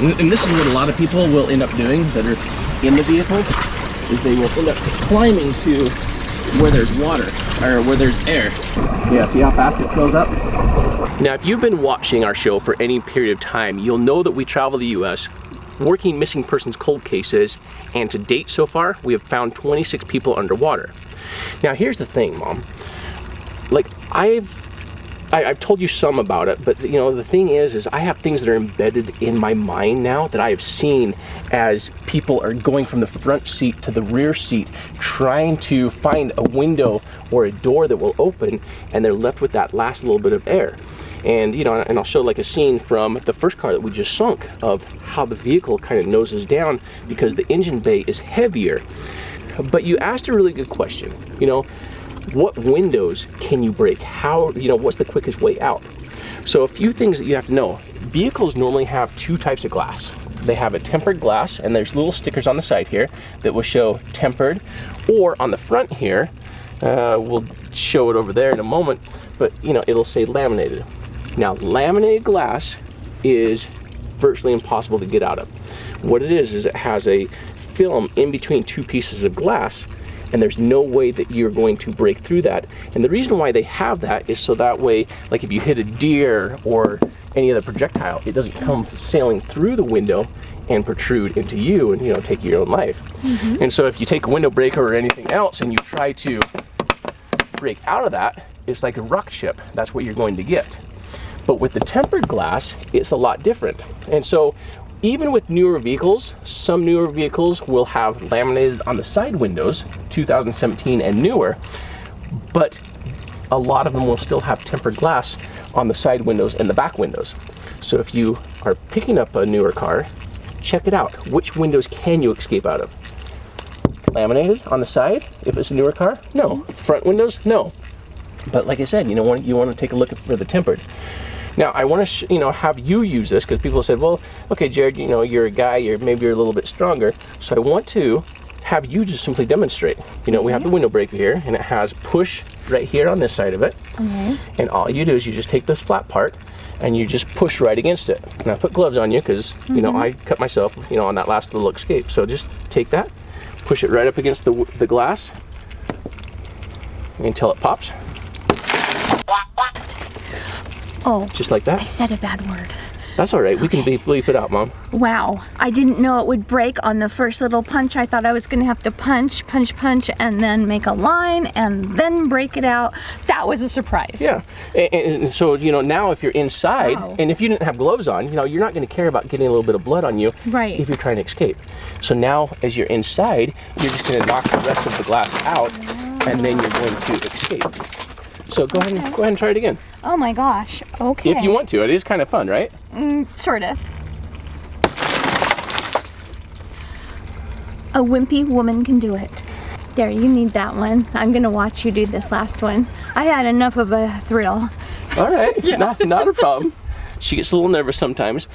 And this is what a lot of people will end up doing that are in the vehicles, is they will end up climbing to where there's water or where there's air. Yeah, see how fast it fills up? Now, if you've been watching our show for any period of time, you'll know that we travel the US working missing persons cold cases, and to date so far, we have found 26 people underwater. Now, here's the thing, Mom. Like, I've told you some about it, but you know, the thing is I have things that are embedded in my mind now that I have seen as people are going from the front seat to the rear seat, trying to find a window or a door that will open, and they're left with that last little bit of air. And you know, and I'll show like a scene from the first car that we just sunk of how the vehicle kind of noses down because the engine bay is heavier. But you asked a really good question, you know, what windows can you break? How, you know, what's the quickest way out? So a few things that you have to know. Vehicles normally have two types of glass. They have a tempered glass, and there's little stickers on the side here that will show tempered, or on the front here, we'll show it over there in a moment, but you know, it'll say laminated. Now, laminated glass is virtually impossible to get out of. What it is it has a film in between two pieces of glass, and there's no way that you're going to break through that. And the reason why they have that is so that way, like if you hit a deer or any other projectile, it doesn't come sailing through the window and protrude into you and, you know, take your own life. And so if you take a window breaker or anything else and you try to break out of that, it's like a rock chip. That's what you're going to get. But with the tempered glass, it's a lot different. And so even with newer vehicles, some newer vehicles will have laminated on the side windows, 2017 and newer, but a lot of them will still have tempered glass on the side windows and the back windows. So if you are picking up a newer car, check it out. Which windows can you escape out of? Laminated on the side, if it's a newer car? No. Front windows? No. But like I said, you know, you want to take a look for the tempered. Now, I want to, you know, have you use this because people said, well, okay, Jared, you know, you're a guy, maybe you're a little bit stronger. So I want to have you just simply demonstrate. You know, we have the window breaker here, and it has push right here on this side of it. And all you do is you just take this flat part and you just push right against it. And I put gloves on you because, you know, I cut myself, you know, on that last little escape. So just take that, push it right up against the glass until it pops. Oh, just like that. I said a bad word. That's all right. We can bleep it out, Mom. Wow. I didn't know it would break on the first little punch. I thought I was going to have to punch, and then make a line, and then break it out. That was a surprise. Yeah. And so, you know, now if you're inside, and if you didn't have gloves on, you know, you're not going to care about getting a little bit of blood on you if you're trying to escape. So now, as you're inside, you're just going to knock the rest of the glass out, and then you're going to escape. So go ahead and try it again. Oh my gosh, okay. If you want to, it is kind of fun, right? Sort of. A wimpy woman can do it. There, you need that one. I'm gonna watch you do this last one. I had enough of a thrill. All right, not a problem. She gets a little nervous sometimes.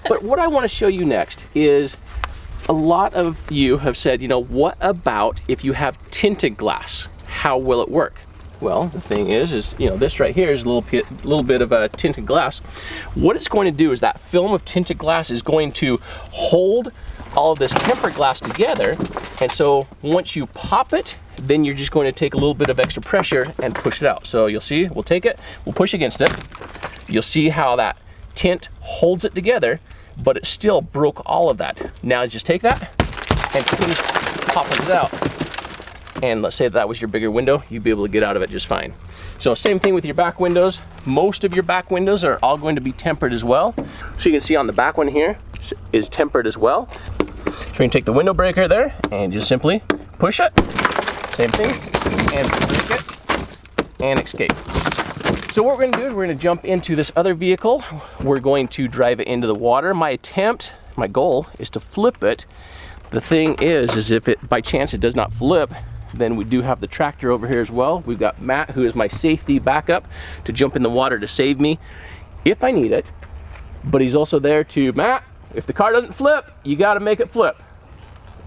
But what I want to show you next is a lot of you have said, you know, what about if you have tinted glass? How will it work? Well, the thing is, you know, this right here is a little bit of a tinted glass. What it's going to do is that film of tinted glass is going to hold all of this tempered glass together. And so once you pop it, then you're just going to take a little bit of extra pressure and push it out. So you'll see, we'll take it, we'll push against it. You'll see how that tint holds it together, but it still broke all of that. Now just take that and finish popping it out. And let's say that was your bigger window, you'd be able to get out of it just fine. So same thing with your back windows. Most of your back windows are all going to be tempered as well. So you can see on the back one here is tempered as well. So you can take the window breaker there and just simply push it. Same thing, and break it and escape. So what we're gonna do is we're gonna jump into this other vehicle. We're going to drive it into the water. My goal is to flip it. The thing is if it, by chance it does not flip, then we do have the tractor over here as well. We've got Matt, who is my safety backup, to jump in the water to save me if I need it. But he's also there to, Matt, if the car doesn't flip, you gotta make it flip.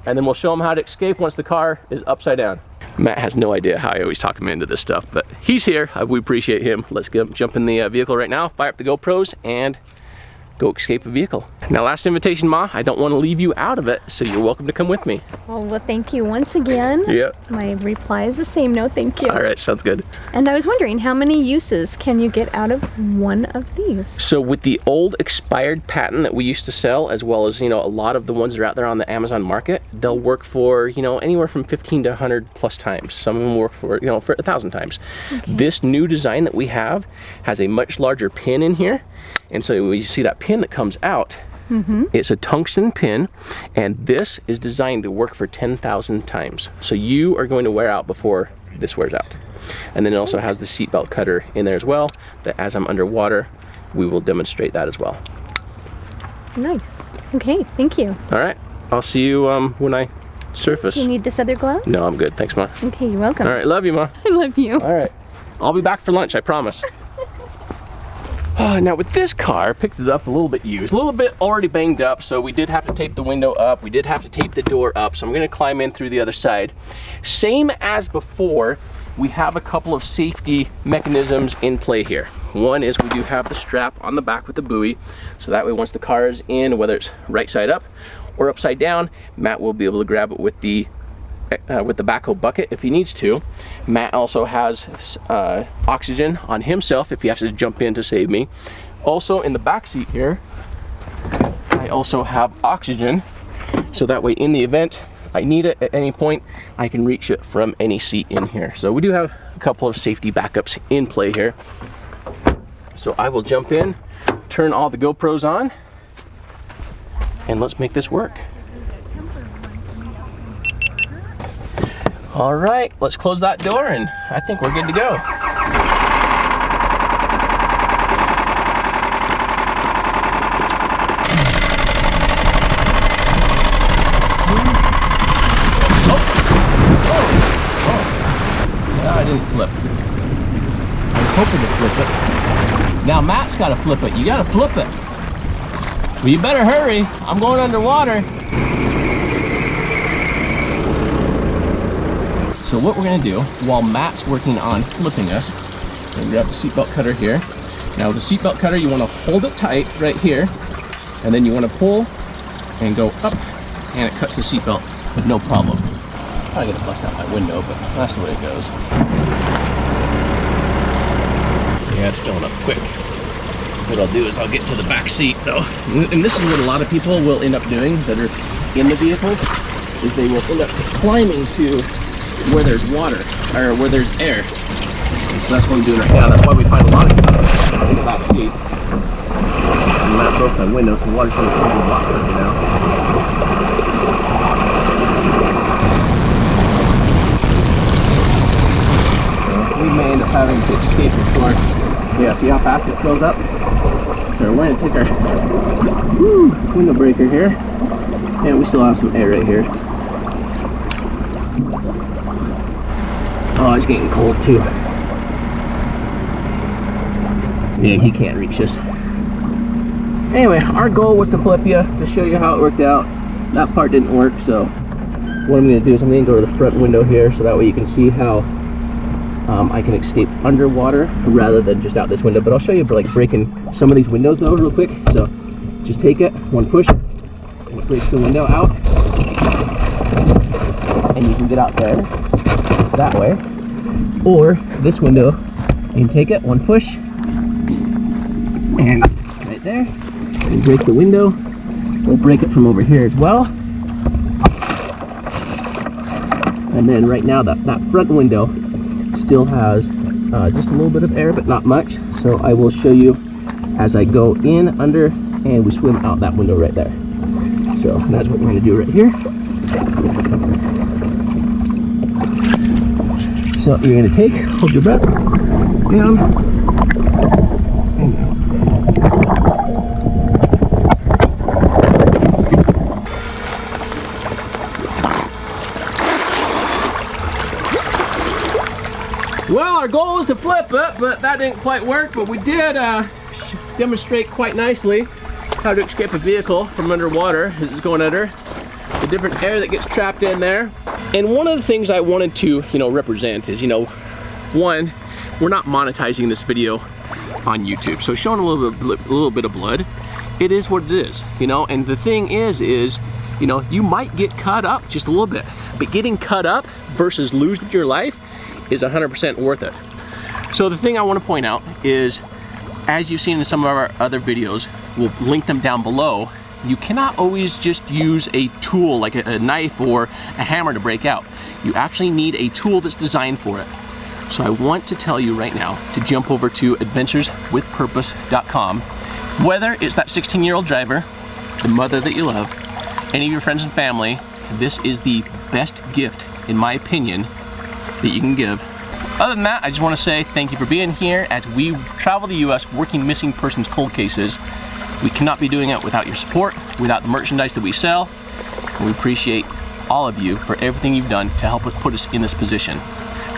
And then we'll show him how to escape once the car is upside down. Matt has no idea how I always talk him into this stuff, but he's here. We appreciate him. Let's jump in the vehicle right now, fire up the GoPros, and go escape a vehicle. Now, last invitation, Ma. I don't want to leave you out of it, so you're welcome to come with me. Oh, well, thank you once again. Yep. My reply is the same. No, thank you. All right, sounds good. And I was wondering, how many uses can you get out of one of these? So with the old expired patent that we used to sell, as well as, you know, a lot of the ones that are out there on the Amazon market, they'll work for, you know, anywhere from 15 to 100 plus times. Some of them work for, you know, for 1,000 times. Okay. This new design that we have has a much larger pin in here. And so when you see that pin that comes out, it's a tungsten pin, and this is designed to work for 10,000 times. So you are going to wear out before this wears out. And then it also has the seatbelt cutter in there as well, that as I'm underwater, we will demonstrate that as well. Nice. Okay, thank you. All right, I'll see you when I surface. You need this other glove? No, I'm good. Thanks, Ma. Okay, you're welcome. All right, love you, Ma. I love you. All right, I'll be back for lunch, I promise. Now with this car, picked it up a little bit used, a little bit already banged up, so we did have to tape the window up, we did have to tape the door up, so I'm gonna climb in through the other side. Same as before, we have a couple of safety mechanisms in play here. One is we do have the strap on the back with the buoy, so that way once the car is in, whether it's right side up or upside down, Matt will be able to grab it with the backhoe bucket if he needs to. Matt also has oxygen on himself if he has to jump in to save me. Also in the back seat here, I also have oxygen, so that way in the event I need it at any point, I can reach it from any seat in here. So we do have a couple of safety backups in play here. So I will jump in, turn all the GoPros on, and let's make this work. All right, let's close that door and I think we're good to go. No, I didn't flip. I was hoping to flip it. Now Matt's gotta flip it. You gotta flip it. Well, you better hurry. I'm going underwater. So what we're gonna do, while Matt's working on flipping us, we're gonna grab the seatbelt cutter here. Now with the seatbelt cutter, you wanna hold it tight right here, and then you wanna pull and go up, and it cuts the seatbelt, no problem. I'm gonna bust out my window, but that's the way it goes. Yeah, it's filling up quick. What I'll do is I'll get to the back seat though. And this is what a lot of people will end up doing that are in the vehicles, is they will end up climbing to where there's water, or where there's air. And so that's what I'm doing right now. That's why we find a lot of people in the back seat. And when I broke my window, so the water's going to come in a lot quicker now. So we may end up having to escape before. Yeah, see how fast it fills up? So we're going to take our window breaker here. And we still have some air right here. Oh, it's getting cold too. Yeah, he can't reach us. Anyway, our goal was to flip you, to show you how it worked out. That part didn't work, so what I'm going to do is I'm going to go to the front window here, so that way you can see how I can escape underwater rather than just out this window. But I'll show you like breaking some of these windows though real quick. So just take it, one push, and it breaks the window out. And you can get out there that way. Or this window, you can take it, one push, and right there, and break the window. We'll break it from over here as well. And then right now that front window still has just a little bit of air, but not much. So I will show you as I go in, under, and we swim out that window right there. So that's what we're going to do right here. So you're going to take, hold your breath, down, and out. Well, our goal was to flip it, but that didn't quite work, but we did demonstrate quite nicely how to escape a vehicle from underwater as it's going under, the different air that gets trapped in there. And one of the things I wanted to, represent is, one, we're not monetizing this video on YouTube. So showing a little bit of blood it is what it is, you know. And the thing is, you know, you might get cut up just a little bit, but getting cut up versus losing your life is 100% worth it. So the thing I want to point out is, as you've seen in some of our other videos, we'll link them down below, you cannot always just use a tool like a knife or a hammer to break out. You actually need a tool that's designed for it. So I want to tell you right now to jump over to adventureswithpurpose.com. Whether it's that 16-year-old driver, the mother that you love, any of your friends and family, this is the best gift, in my opinion, that you can give. Other than that, I just want to say thank you for being here as we travel the US working missing persons cold cases. We cannot be doing it without your support, without the merchandise that we sell, and we appreciate all of you for everything you've done to help us put us in this position.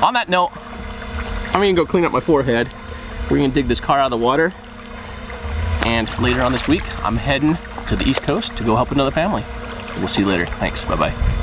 On that note, I'm gonna go clean up my forehead. We're gonna dig this car out of the water, and later on this week, I'm heading to the East Coast to go help another family. We'll see you later. Thanks, bye-bye.